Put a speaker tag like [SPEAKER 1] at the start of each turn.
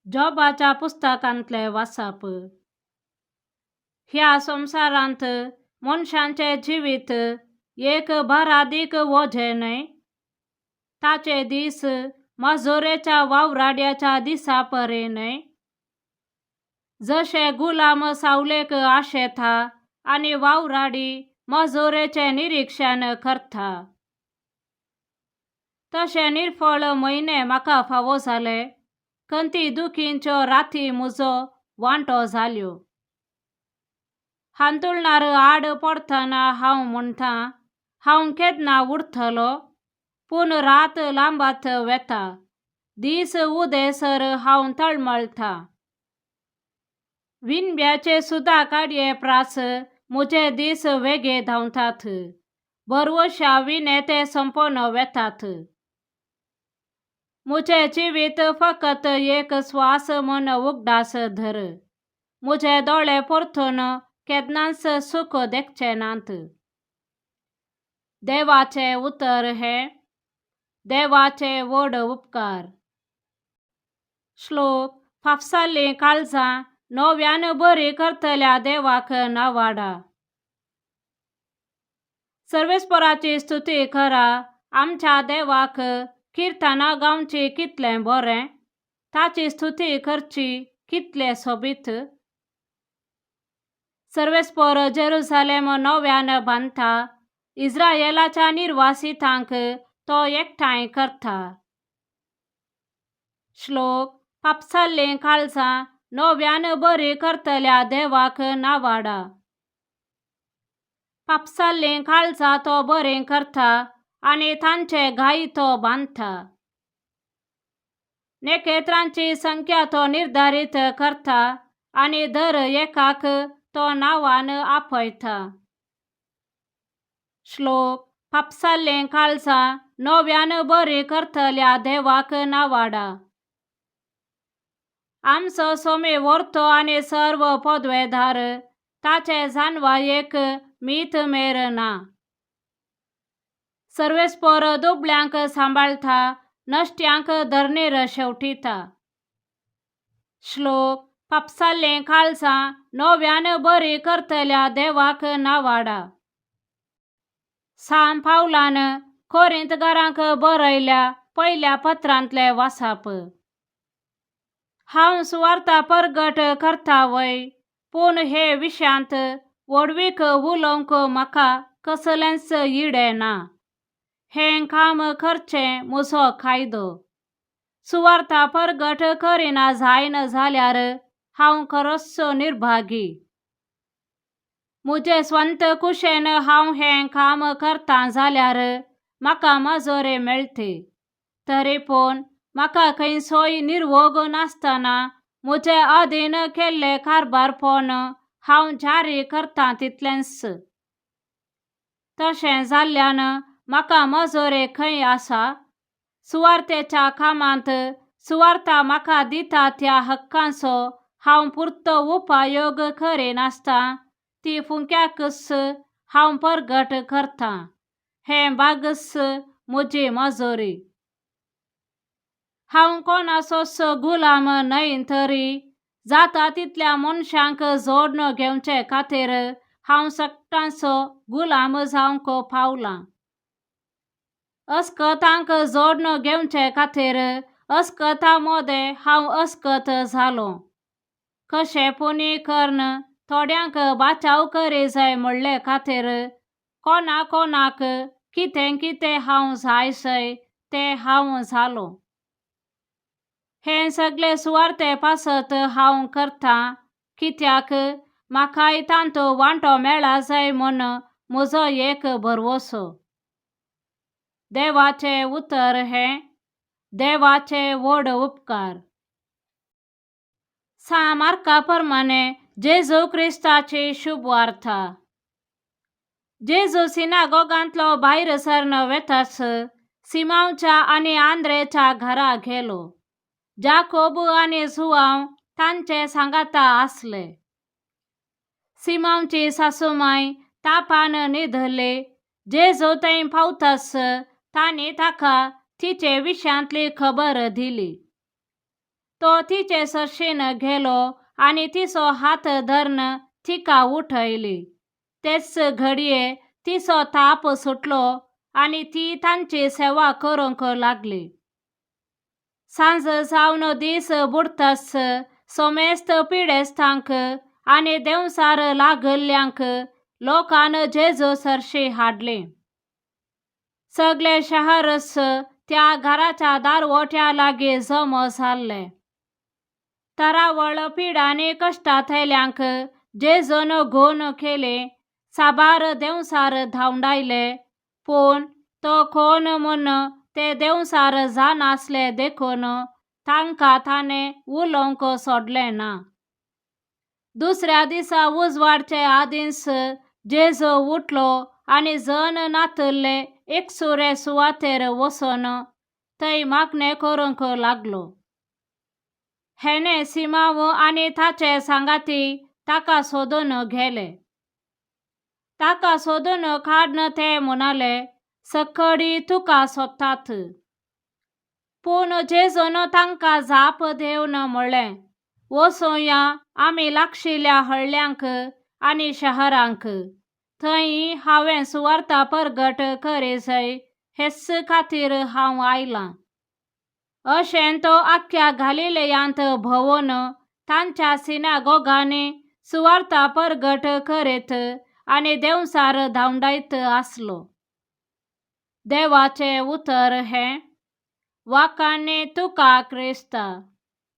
[SPEAKER 1] जॉबाच्या पुस्तकांतले वाचप. ह्या संवसारांत मनशांचे जिवीत एक भरादीक वोझे न्हय. ताचे दीस मजोरेच्या वावराड्याच्या दिसा परे न्हय. जशे गुलाम सावलेक आशेता आनी वावराडी मजोरेचे निरीक्षण करता, तशे निर्फळ म्हयने म्हाका फावो जाले. खंती दुखींच्यो राती म्हजो वांटो जाल्यो. हांतुळणार आड पडतना हांव म्हणटां, हांव केन्ना उरतलो. पूण रात लांबात वेता, दीस उदेसर हांव तळमळटां. विणब्याचे सुदा काडये प्रास म्हजे दीस वेगे धांवतात. बरवश्या विणे ते संपोन वेतात. म्हजे जिवीत फकत एक स्वास म्हण उगडास धर. म्हजे दोळे परतून केन्नाच सुख देखचे नात. देवाचे उतर हे. देवाचे व्हड उपकार. श्लोक. फापसारलीं काळजां नव्यान बरी करतल्या देवाक नावाडा. सर्वेस्पराची स्तुती करा. आमच्या देवाक किर्तनां गावची कितलें बरें. ताची स्तुती करची कितले सोबीत. सर्वेस्पर जेरुसालेम नव्यान बांदता. इस्रायेलाच्या निर्वासितांक तो एकठांय करता. श्लोक. फापसारलीं काळजां नव्यान बरी करतल्या देवाक नावाडा. फापसारलीं काळजां तो बरीं करता आनी तांचे घाई तो बांदता. नेकेत्रांची संख्या तो निर्धारीत करता आनी दर एकाक तो नांवान आपयता. श्लोक. फापसारलीं काळजां नव्यान बरी करतल्या देवाक नावाडा. आमचो सोमी व्हरतो आनी सर्व पदवेदार ताचे जानवायेक मीत मेर ना. सर्वेस्पर दुबळ्यांक सांबाळता, नश्ट्यांक धरणीर शेवटिता. श्लोक. फापसारलीं काळजां नव्यान बरी करतल्या देवाक नावाडा. सांत पावलान कोरिंथकारांक बरयल्या पयल्या पत्रांतले वाचप. हांव सुवार्ता परगट करता वय, पूण हे विशयांत व्हडवीक उलोवंक म्हाका कसलेंच इडे ना. हें काम करचें म्हजो कायदो. सुवार्ता परगट करिना जायन जाल्यार हांव खरोच निर्भागी. म्हजे स्वंत कुशेन हांव हें काम करतां जाल्यार म्हाका मजोरे मेळटे. तरीपूण म्हाका खंयचोय निर्वोग नासतना म्हजे अधीन केल्ले कारभारपण हांव जारी करतां तितलेंच. तशें जाल्ल्यान म्हाका मजोरे खंय आसा. सुवार्तेच्या कामांत सुवार्ता म्हाका दिता त्या हक्कांचो हांव पुर्तो उपायोग करिनासता ती फुंक्याकच हांव परगट करतां. हें बागस म्हजी मजोरी. हांव कोणाचोच गुलाम न्हय, तरी जाता तितल्या मनशांक जोडून घेवचे खातीर हांव सगळ्यांचो गुलाम जावंक पावलां. अस्कतांक जोडून घेवचे खातीर अस्कतां मोदें हांव अस्कत जालों. कशेपणी करून थोड्यांक बाचाव करी जाय म्हणले खातीर कोणा कोणाक कितें कितें हांव जायसय तें हांव जालों. हें सगळें सुवार्ते पासत हांव करतां, कित्याक म्हाकाय तांतू वांटो मेळा जाय म्हूण म्हजो एक भरवोसो. देवाचे उतर हे. देवाचे व्हड उपकार. सांत मार्का प्रमाणे जेजू क्रिस्ताची शुभ वार्ता. जेजू सिनागोगांतलो भायर सरून वेताच सिमोनच्या आनी आंद्रेच्या घरा गेलो. जाकोब आनी जुआंव तांचे सांगाता आसले. सिमोनची सासूमाय तापान न्हिदली. जेजू थंय पावताच तांणी ताका तिचे विशयांतली खबर दिली. तो तिचे सरशीन गेलो आणि तिचो हात धरून थिका उठयली. तेच घडये तिचो ताप सुटलो आणि ती तांची सेवा करूंक लागली. सांज जावन दीस बुडताच सोमेस्त पिडेस्तांक आणि देवसार लागल्ल्यांक लोकान जेजू सरशी हाडली. सगळे शहरस त्या घराच्या दारवोट्या लागी जमो जाल्ले. तरावळ पिडांनी कश्टां थयल्यांक जेजून घोवन केले. साबार देवसार धांवडायले, पूण तो कोण म्हूण ते देवसार जानासले देखून तांकां ताणें उलोवंक सोडलें ना. दुसऱ्या दिसा उजवाडचे आदींच जेजू उठलो आणि जण नातल्ले एकसुरे सुवातेर वचून थंय मागणें करूंक लागलो. हेणे सिमाव आणि ताचे सांगाती ताका सोदून गेले. ताका सोदून काडन ते म्हणाले, सकडी तुका सोदतात. पूण जेजून तांकां जाप दिवन म्हणलें, वचूया आमी लागशिल्ल्या हळ्ळ्यांक आनी शहरांक. थंय हांवें सुवार्ता परगट करीत हेच खातीर हांव आयलां. अशें तो आख्ख्या गालिलेयांत भोंवून तांच्या सिनागोगांनी सुवार्ता परगट करीत आनी देवसार धांवडायत आसलो. देवाचें उतर हें, वाखाणणी तुका क्रिस्त.